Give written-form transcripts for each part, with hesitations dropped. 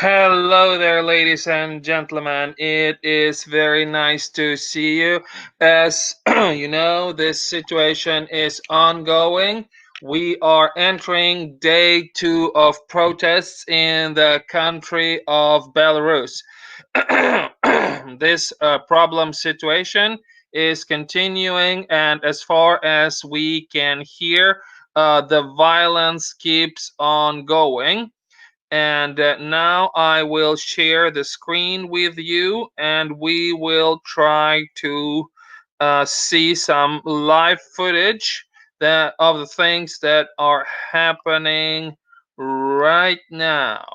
Hello there, ladies and gentlemen. It is very nice to see you. As you know, this situation is ongoing. We are entering day two of protests in the country of Belarus. This problem situation is continuing, and as far as we can hear, the violence keeps on going. And now I will share the screen with you, and we will try to see some live footage of the things that are happening right now.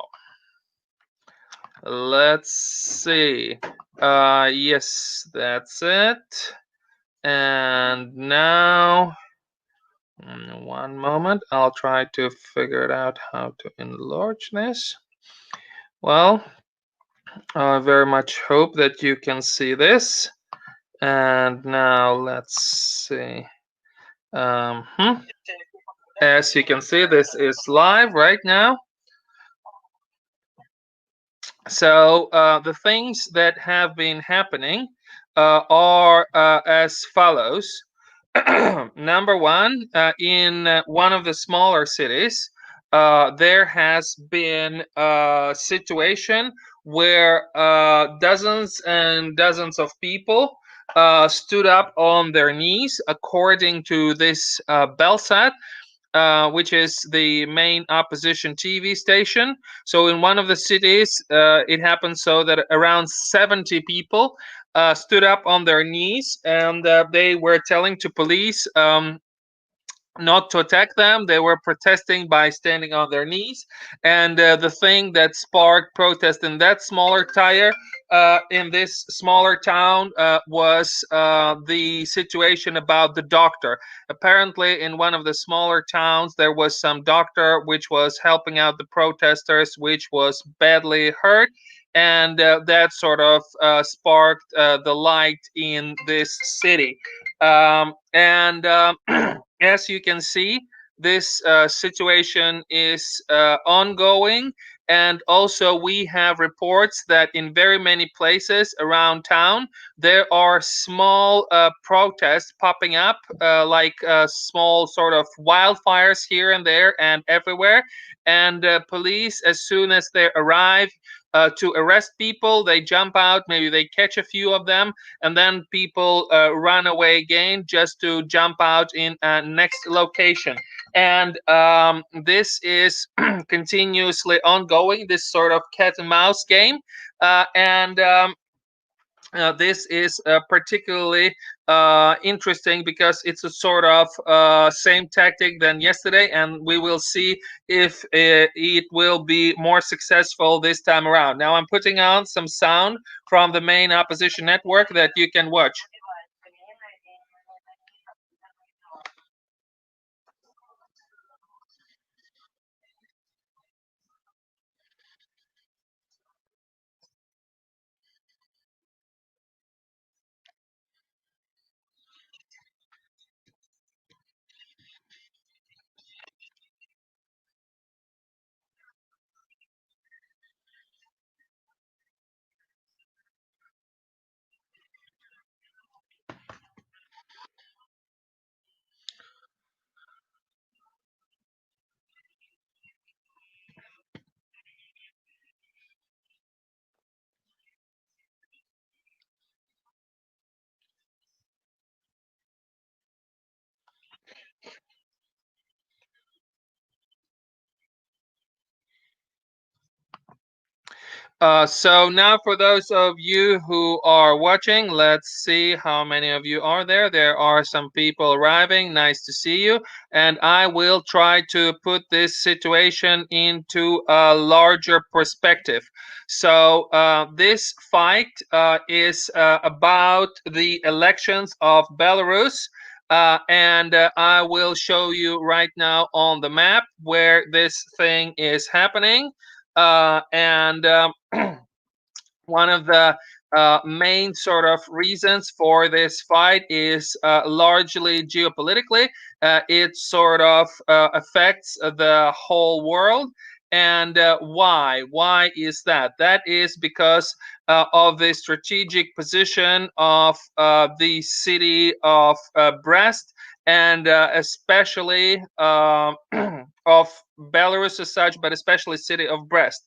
Let's see. Yes, that's it. And now, one moment, I'll try to figure it out how to enlarge this. Well, I very much hope that you can see this. And now let's see. As you can see, this is live right now. So the things that have been happening are as follows. Number one, in one of the smaller cities, there has been a situation where dozens and dozens of people stood up on their knees, according to this Belsat, which is the main opposition TV station. So in one of the cities, it happened so that around 70 people stood up on their knees, and they were telling to police not to attack them. They were protesting by standing on their knees. And the thing that sparked protest in that smaller tire, in this smaller town, was the situation about the doctor. Apparently, in one of the smaller towns, there was some doctor which was helping out the protesters, which was badly hurt. And that sort of sparked the light in this city. And As you can see, this situation is ongoing, and also we have reports that in very many places around town there are small protests popping up, like small sort of wildfires here and there and everywhere. And police, as soon as they arrive to arrest people, they jump out, maybe they catch a few of them, and then people run away again just to jump out in a next location. And this is continuously ongoing, this sort of cat and mouse game. And This is particularly interesting because it's a sort of same tactic than yesterday, and we will see if it will be more successful this time around. Now I'm putting on some sound from the main opposition network that you can watch. So now for those of you who are watching, let's see how many of you are there. There are some people arriving. Nice to see you. And I will try to put this situation into a larger perspective. So this fight is about the elections of Belarus. And I will show you right now on the map where this thing is happening. And One of the main sort of reasons for this fight is largely geopolitically. It sort of affects the whole world. And why? Why is that? That is because of the strategic position of the city of Brest, and especially of Belarus as such, but especially city of Brest.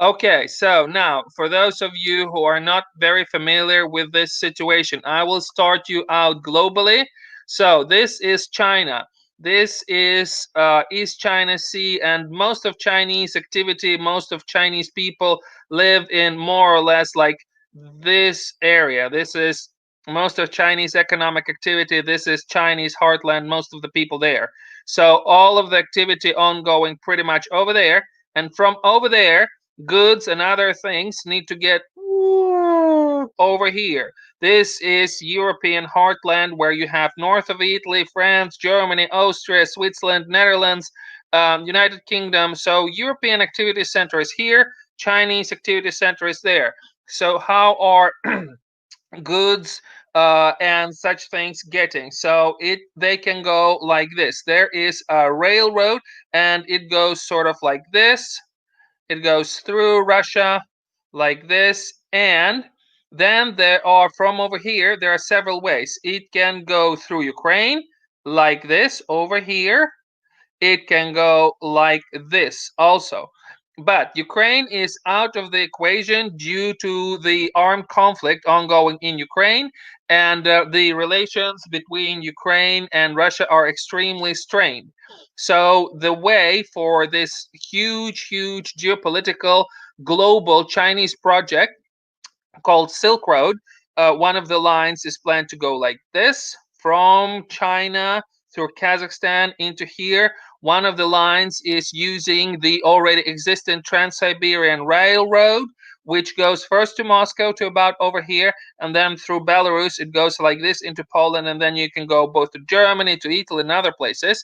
Okay, so now for those of you who are not very familiar with this situation, I will start you out globally. So this is China. This is East China Sea, and most of Chinese activity, most of Chinese people live in more or less like this area. This is most of Chinese economic activity. This is Chinese heartland, most of the people there. So all of the activity ongoing pretty much over there. And from over there, goods and other things need to get over here. This is European heartland where you have north of Italy, France, Germany, Austria, Switzerland, Netherlands, United Kingdom. So European activity center is here, Chinese activity center is there. So how are goods and such things getting? So they can go like this. There is a railroad, and it goes sort of like this. It goes through Russia like this, and then there are, from over here, there are several ways. It can go through Ukraine like this over here. It can go like this also. But Ukraine is out of the equation due to the armed conflict ongoing in Ukraine, and the relations between Ukraine and Russia are extremely strained. So the way for this huge, huge geopolitical global Chinese project called Silk Road, one of the lines is planned to go like this from China through Kazakhstan into here. One of the lines is using the already existing Trans-Siberian Railroad, which goes first to Moscow to about over here, and then through Belarus it goes like this into Poland, and then you can go both to Germany, to Italy, and other places.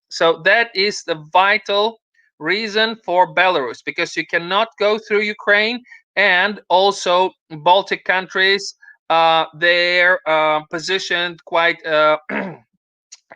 So that is the vital reason for Belarus, because you cannot go through Ukraine, and also Baltic countries. They're positioned quite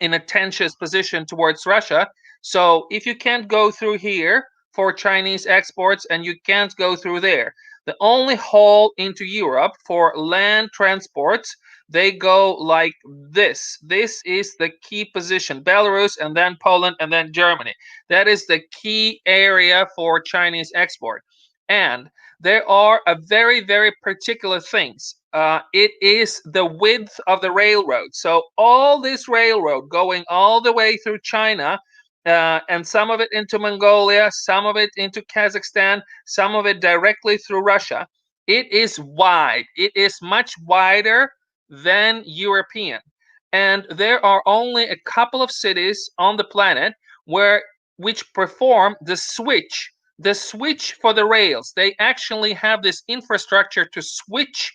in a tensious position towards Russia. So if you can't go through here for Chinese exports, and you can't go through there, the only hole into Europe for land transports, they go like this. This is the key position. Belarus, and then Poland, and then Germany. That is the key area for Chinese export. And there are a very, very particular things. It is the width of the railroad. So all this railroad going all the way through China, and some of it into Mongolia, some of it into Kazakhstan, some of it directly through Russia. It is wide. It is much wider than European. And there are only a couple of cities on the planet where which perform the switch for the rails. They actually have this infrastructure to switch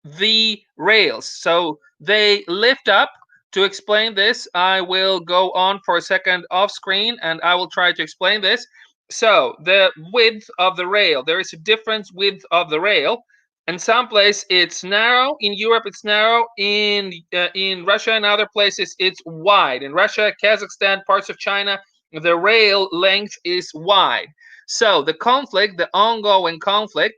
the rails. So they lift up. To explain this, I will go on for a second off screen, and I will try to explain this. So the width of the rail, there is a difference width of the rail. In some place it's narrow. In Europe it's narrow. In Russia and other places it's wide. In Russia, Kazakhstan, parts of China, the rail length is wide. So the conflict, the ongoing conflict,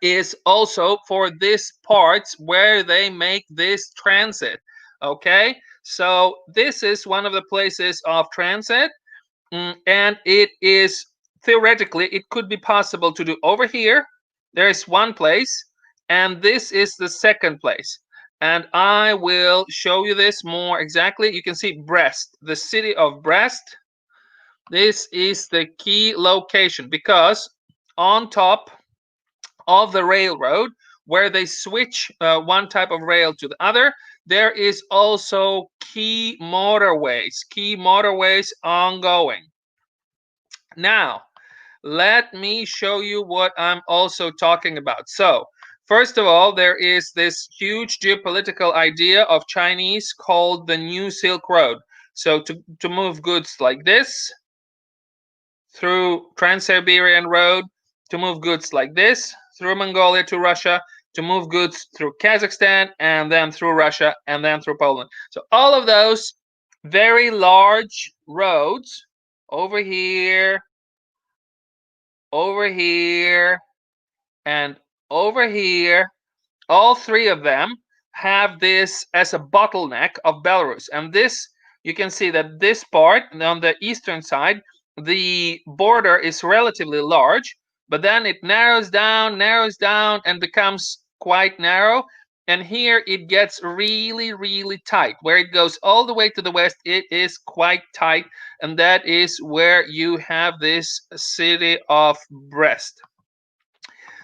is also for these parts where they make this transit. Okay, so this is one of the places of transit, and it is theoretically, it could be possible to do over here. There is one place, and this is the second place. And I will show you this more exactly. You can see Brest, the city of Brest. This is the key location, because on top of the railroad, where they switch one type of rail to the other, there is also key motorways ongoing. Now, let me show you what I'm also talking about. So first of all, there is this huge geopolitical idea of Chinese called the New Silk Road. So to move goods like this through Trans-Siberian Road, to move goods like this through Mongolia to Russia, to move goods through Kazakhstan, and then through Russia, and then through Poland. So all of those very large roads over here, over here, and over here. All three of them have this as a bottleneck of Belarus. And this, you can see that this part on the eastern side, the border is relatively large, but then it narrows down, and becomes quite narrow. And here it gets really, really tight. Where it goes all the way to the west, it is quite tight. And that is where you have this city of Brest.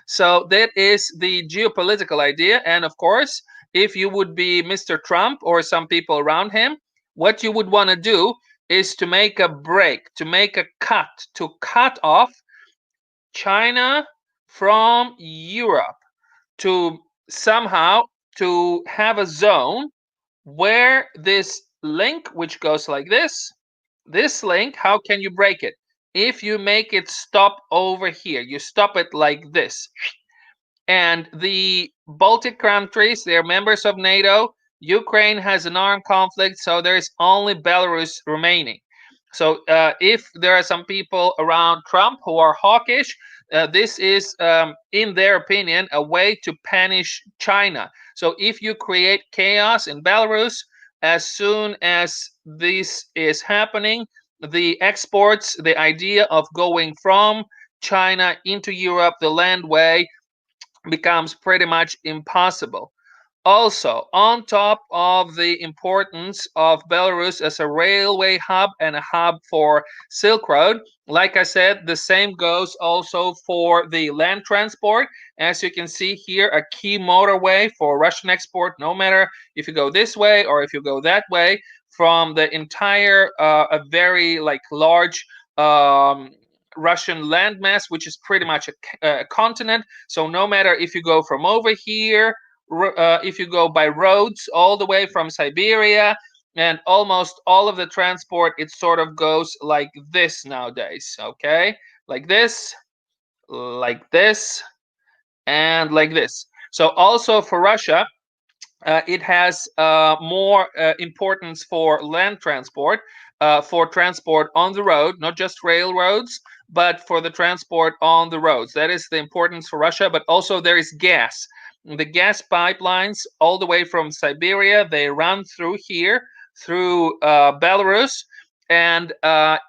So that is the geopolitical idea. And of course, if you would be Mr. Trump or some people around him, what you would want to do is to make a break, to make a cut, to cut off China from Europe, to somehow to have a zone where this link, which goes like this link, how can you break it? If you make it stop over here, you stop it like this. And the Baltic countries, they're members of NATO. Ukraine has an armed conflict, so there is only Belarus remaining. So if there are some people around Trump who are hawkish, this is, in their opinion, a way to punish China. So if you create chaos in Belarus, as soon as this is happening, the exports, the idea of going from China into Europe, the land way, becomes pretty much impossible. Also, on top of the importance of Belarus as a railway hub and a hub for Silk Road, like I said, the same goes also for the land transport. As you can see here, a key motorway for Russian export, no matter if you go this way or if you go that way, from the entire, a very like large Russian landmass, which is pretty much a continent. So no matter if you go from over here, if you go by roads all the way from Siberia, and almost all of the transport, it sort of goes like this nowadays. Okay, like this, and like this. So also for Russia, it has more importance for land transport, for transport on the road, not just railroads, but for the transport on the roads. That is the importance for Russia. But also there is gas. The gas pipelines all the way from Siberia, they run through here, through Belarus. And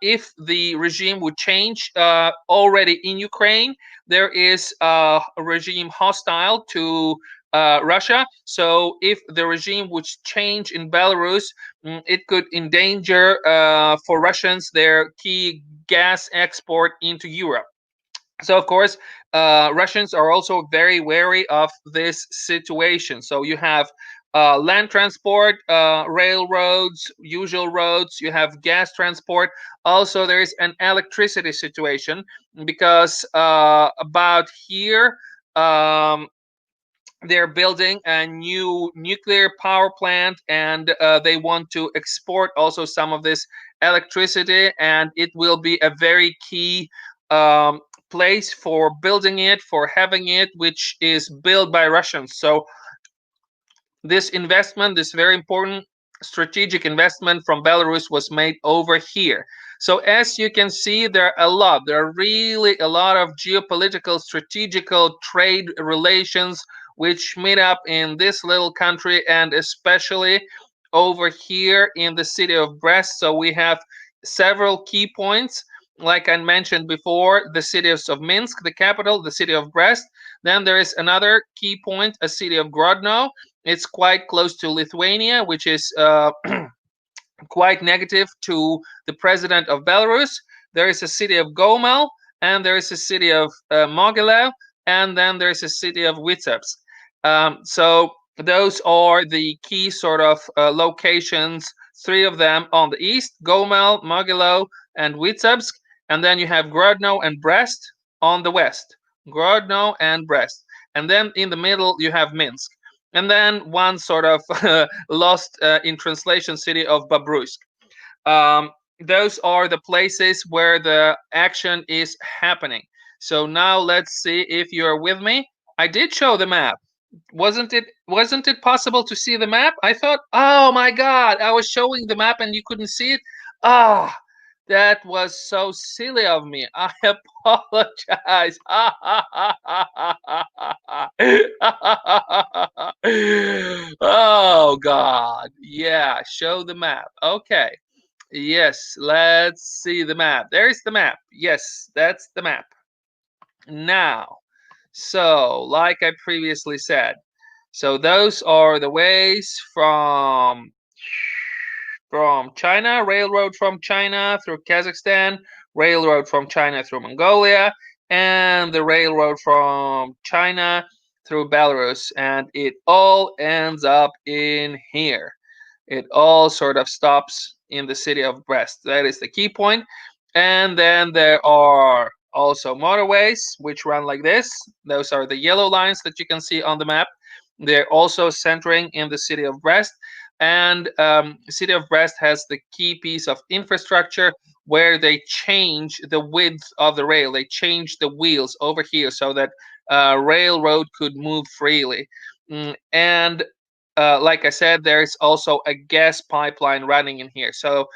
if the regime would change already in Ukraine, there is a regime hostile to Russia. So if the regime would change in Belarus, it could endanger for Russians their key gas export into Europe. So of course, Russians are also very wary of this situation. So you have land transport, railroads, usual roads. You have gas transport. Also, there is an electricity situation because about here. They're building a new nuclear power plant, and they want to export also some of this electricity, and it will be a very key place for building it, for having it, which is built by Russians. So this investment, this very important strategic investment from Belarus, was made over here. So as you can see, there are really a lot of geopolitical, strategical trade relations which meet up in this little country, and especially over here in the city of Brest. So we have several key points. Like I mentioned before, the city of Minsk, the capital, the city of Brest. Then there is another key point, a city of Grodno. It's quite close to Lithuania, which is quite negative to the president of Belarus. There is a city of Gomel, and there is a city of Mogilev, and then there is a city of Vitebsk. So those are the key sort of locations, three of them on the east, Gomel, Mogilev, and Vitebsk. And then you have Grodno and Brest on the west. Grodno and Brest. And then in the middle, you have Minsk. And then one sort of lost in translation city of Babruisk. Those are the places where the action is happening. So now let's see if you're with me. I did show the map. Wasn't it possible to see the map? I thought, oh my god, I was showing the map and you couldn't see it. Ah, That was so silly of me. I apologize. Oh God. Yeah, show the map. Okay. Yes, let's see the map. There's the map. Yes, that's the map. Now, so like I previously said, so those are the ways from China, railroad from China through Kazakhstan, railroad from China through Mongolia, and the railroad from China through Belarus. And it all ends up in here. It all sort of stops in the city of Brest. That is the key point. And then there are also motorways which run like this. Those are the yellow lines that you can see on the map. They're also centering in the city of Brest. And city of Brest has the key piece of infrastructure where they change the width of the rail. They change the wheels over here so that railroad could move freely. And like I said, there's also a gas pipeline running in here. So,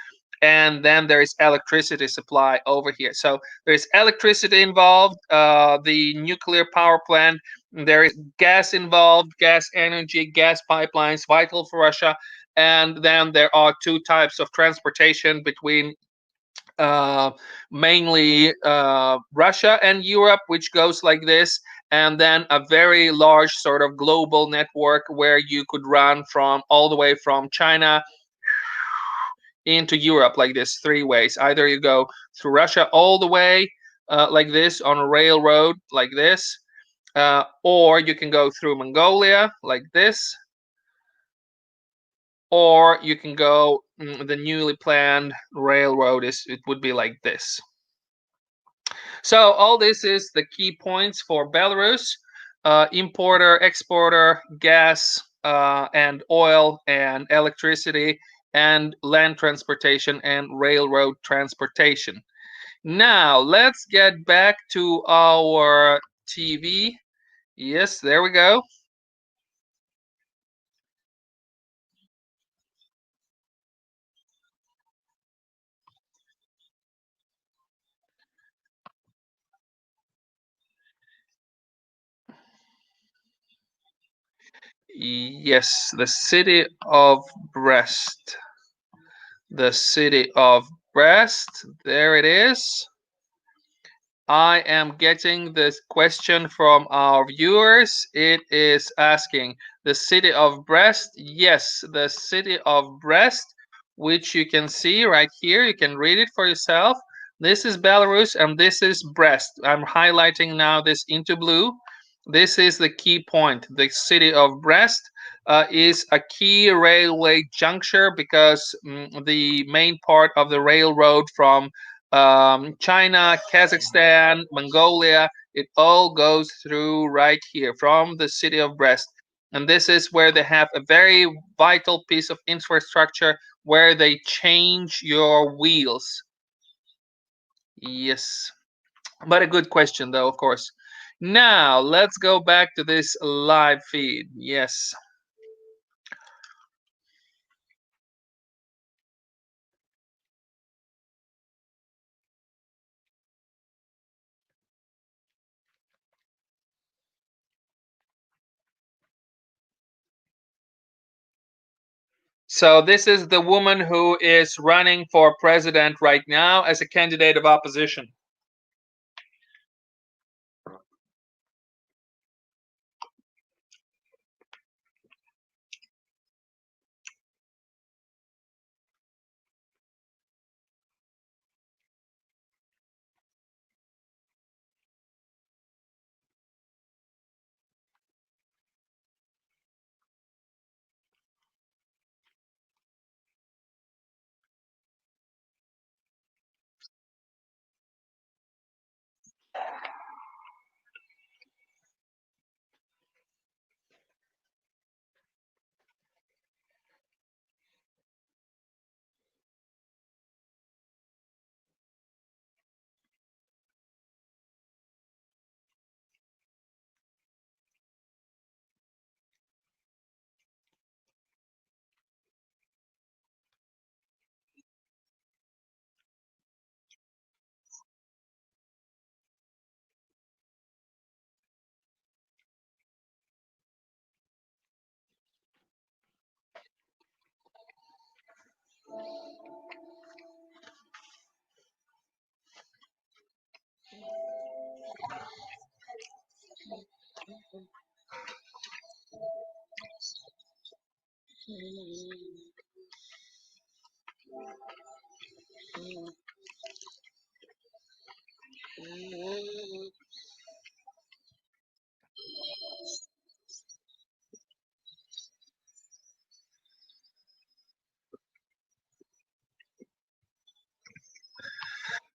and then there is electricity supply over here. So there's electricity involved, the nuclear power plant. There is gas involved, gas energy, gas pipelines, vital for Russia. And then there are two types of transportation between uh, mainly Russia and Europe, which goes like this, and then a very large sort of global network where you could run from all the way from China into Europe like this three ways. Either you go through Russia all the way like this on a railroad like this, or you can go through Mongolia like this, or you can go the newly planned railroad is it would be like this. So all this is the key points for Belarus: importer, exporter, gas and oil and electricity, and land transportation and railroad transportation. Now let's get back to our TV. Yes, there we go. Yes, the city of Brest. The city of Brest. There it is. I am getting this question from our viewers. It is asking the city of Brest. Yes, the city of Brest, which you can see right here. You can read it for yourself. This is Belarus and this is Brest. I'm highlighting now this into blue. This is the key point. The city of Brest is a key railway juncture because the main part of the railroad from China, Kazakhstan, Mongolia. It all goes through right here from the city of Brest. And this is where they have a very vital piece of infrastructure where they change your wheels. Yes. But a good question, though, of course. Now, let's go back to this live feed. Yes. So, this is the woman who is running for president right now as a candidate of opposition.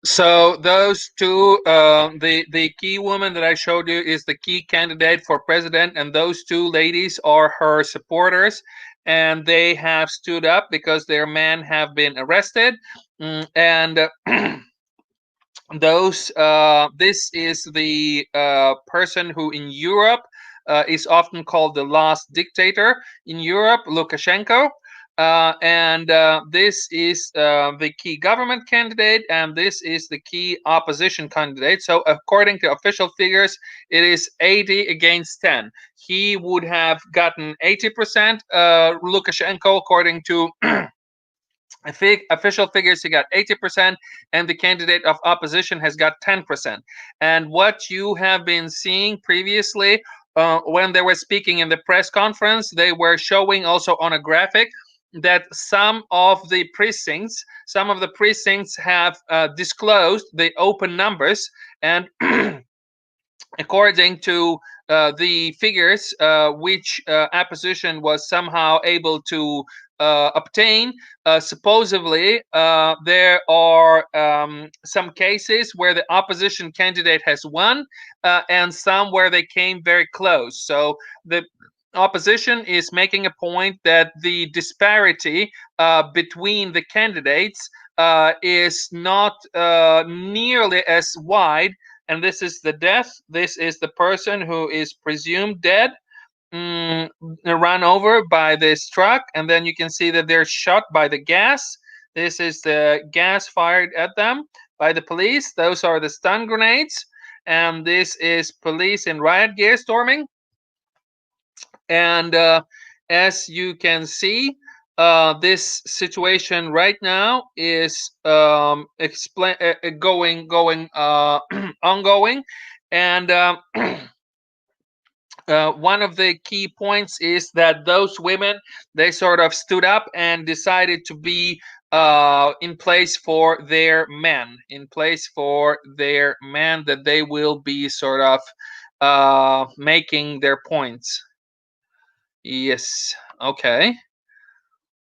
So those two, the key woman that I showed you is the key candidate for president, and those two ladies are her supporters, and they have stood up because their men have been arrested, and those this is the person who in Europe is often called the last dictator in Europe, Lukashenko. And this is the key government candidate, and this is the key opposition candidate. So, according to official figures, it is 80 against 10. He would have gotten 80%, Lukashenko, according to I think official figures, he got 80%, and the candidate of opposition has got 10%. And what you have been seeing previously, when they were speaking in the press conference, they were showing also on a graphic that some of the precincts have disclosed the open numbers, and according to the figures which opposition was somehow able to obtain, supposedly there are some cases where the opposition candidate has won, and some where they came very close. So the opposition is making a point that the disparity between the candidates is not nearly as wide, and this is the death. This is the person who is presumed dead, run over by this truck, and then you can see that they're shot by the gas. This is the gas fired at them by the police. Those are the stun grenades, and this is police in riot gear storming. And as you can see, this situation right now is going ongoing, and one of the key points is that those women, they sort of stood up and decided to be in place for their men, that they will be sort of making their points. Yes. Okay.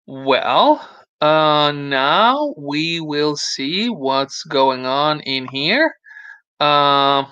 Well, now we will see what's going on in here. Yeah.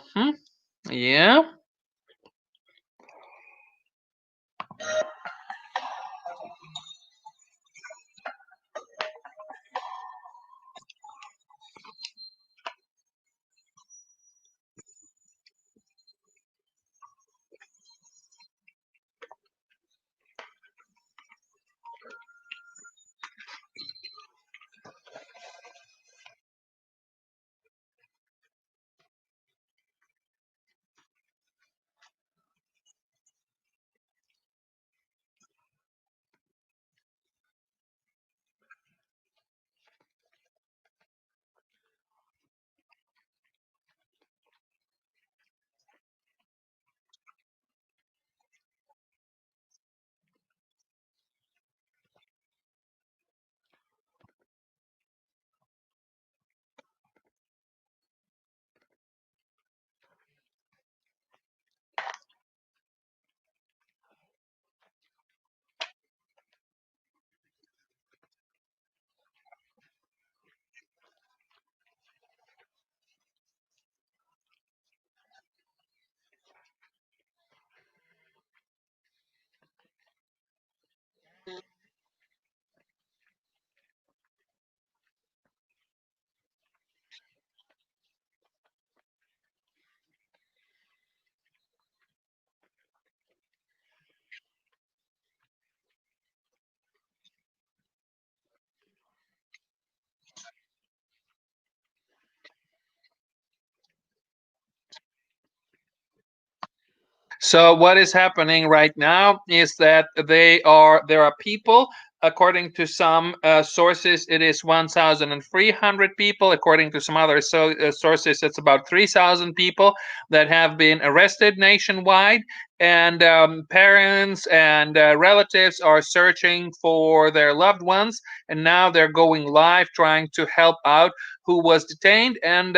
So what is happening right now is that there are people. According to some sources, it is 1,300 people. According to some other sources, it's about 3,000 people that have been arrested nationwide. And parents and relatives are searching for their loved ones. And now they're going live trying to help out who was detained. And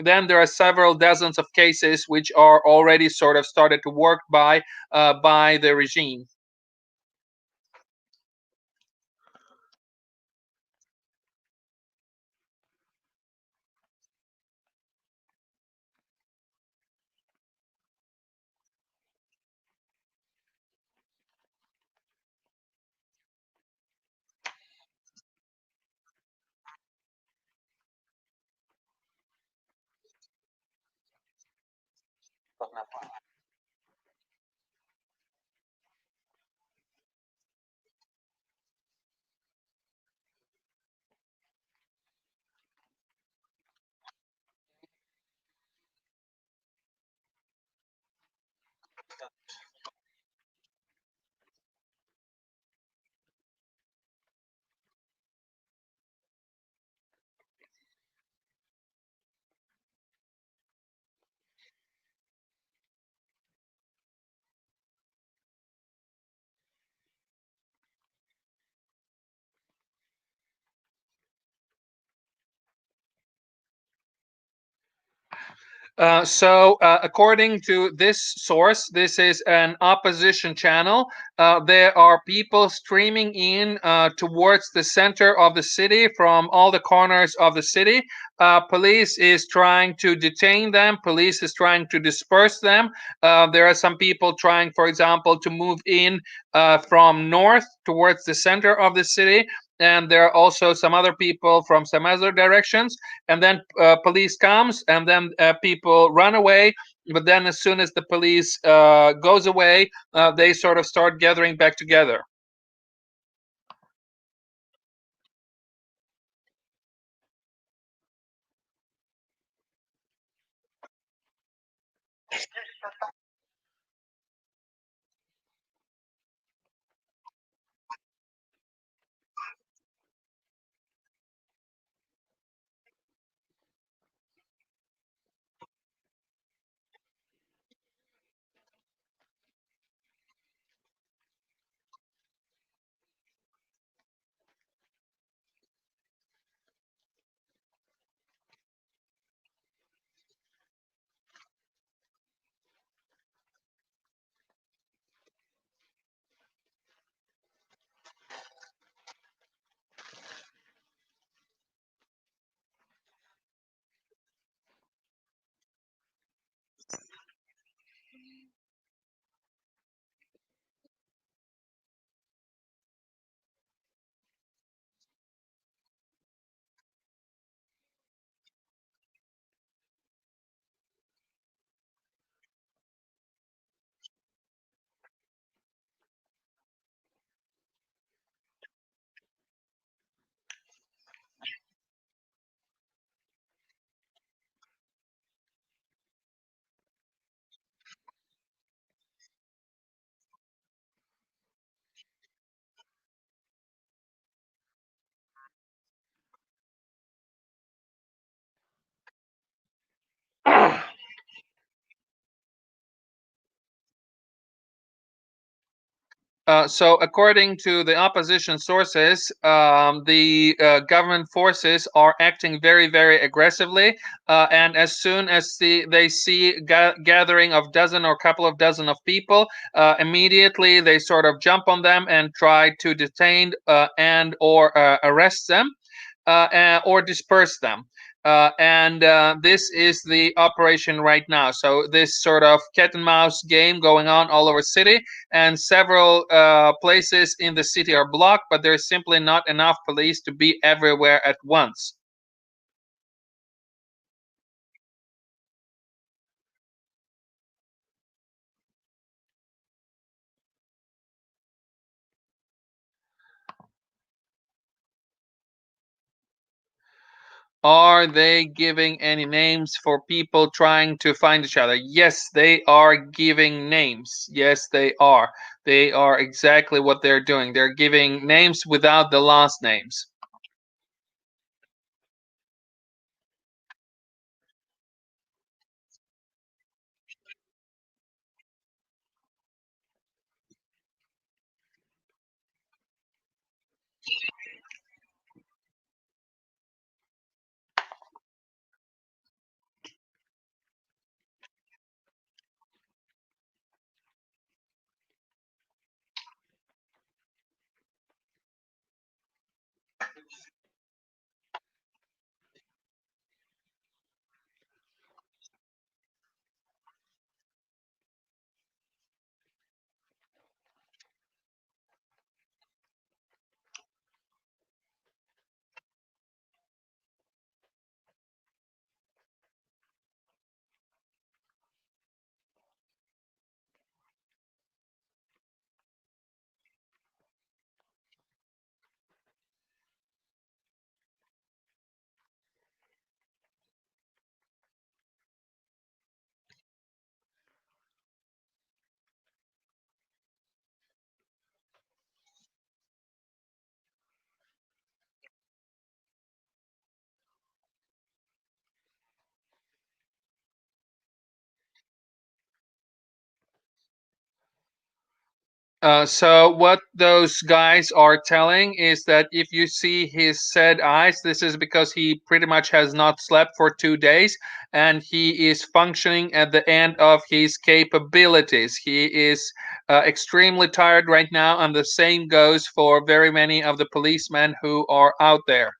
then there are several dozens of cases which are already sort of started to work by the regime. According to this source, this is an opposition channel. There are people streaming in towards the center of the city from all the corners of the city. Police is trying to detain them. Police is trying to disperse them. There are some people trying, for example, to move in from north towards the center of the city. And there are also some other people from some other directions, and then police comes, and then people run away. But then as soon as the police goes away, they sort of start gathering back together. So, according to the opposition sources, the government forces are acting very, very aggressively. And as soon as they see gathering of dozen or couple of dozen of people, immediately they sort of jump on them and try to detain and or arrest them or disperse them. And this is the operation right now. So this sort of cat and mouse game going on all over city, and several places in the city are blocked, but there's simply not enough police to be everywhere at once. Are they giving any names for people trying to find each other? Yes, they are giving names. Yes, they are. They are exactly what they're doing. They're giving names without the last names. So what those guys are telling is that if you see his sad eyes, this is because he pretty much has not slept for 2 days, and he is functioning at the end of his capabilities. He is extremely tired right now, and the same goes for very many of the policemen who are out there.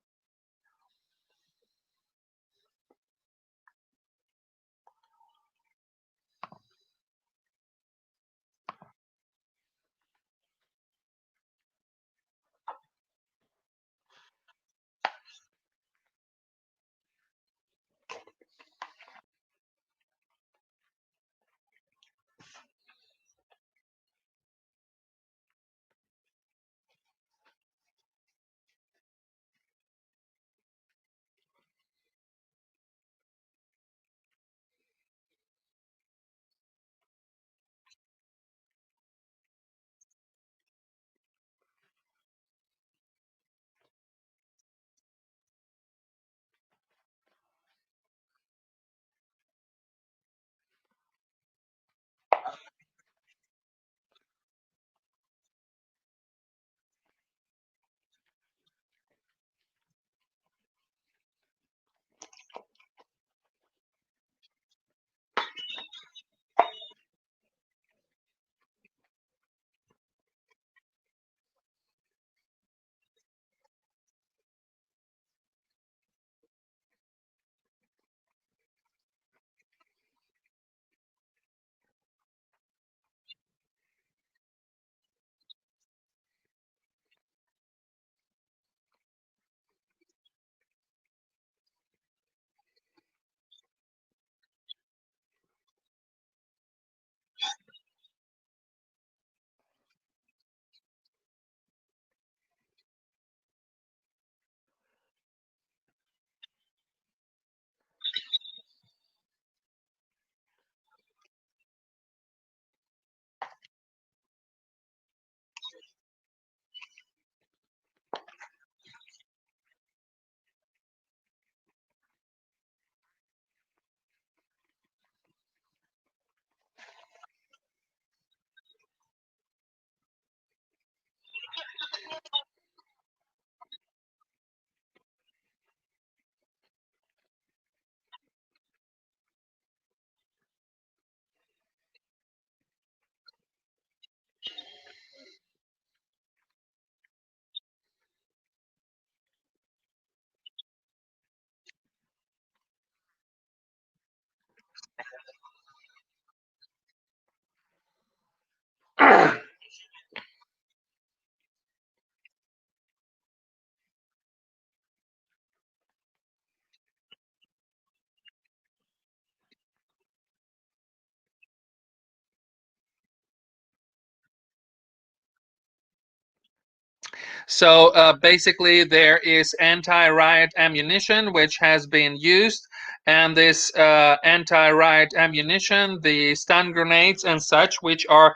So basically, there is anti-riot ammunition which has been used, and this anti-riot ammunition, the stun grenades and such, which are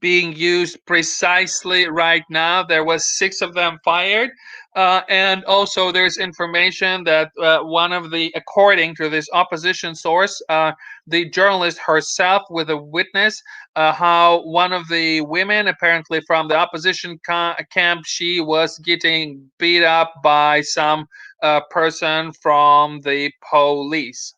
being used precisely right now. There was 6 of them fired, and also there's information that one of the, according to this opposition source, the journalist herself with a witness, how one of the women, apparently from the opposition camp, she was getting beat up by some person from the police.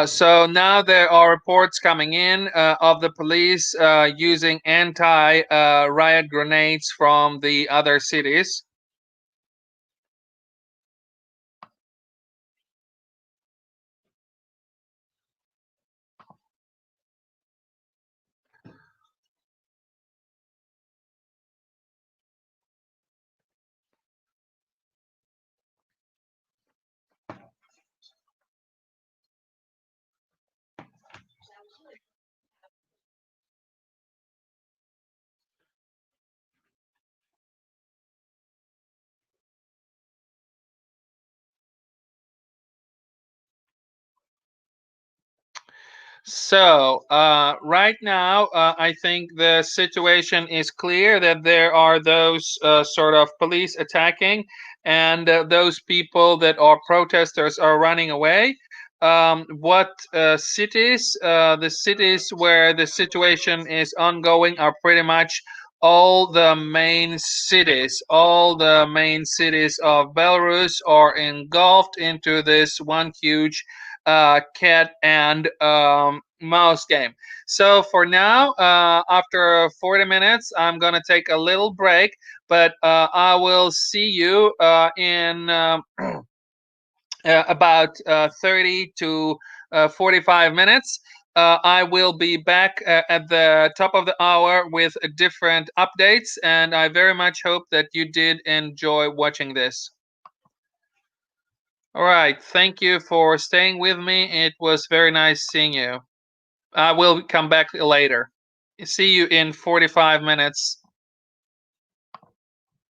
So now there are reports coming in of the police using anti-riot grenades from the other cities. So right now, I think the situation is clear that there are those sort of police attacking, and those people that are protesters are running away. What cities? The cities where the situation is ongoing are pretty much all the main cities. All the main cities of Belarus are engulfed into this one huge cat and mouse game. So for now, after 40 minutes, I'm gonna take a little break, but I will see you in about 30 to 45 minutes. I will be back at the top of the hour with different updates, and I very much hope that you did enjoy watching this. All right, thank you for staying with me. It was very nice seeing you. I will come back later. See you in 45 minutes.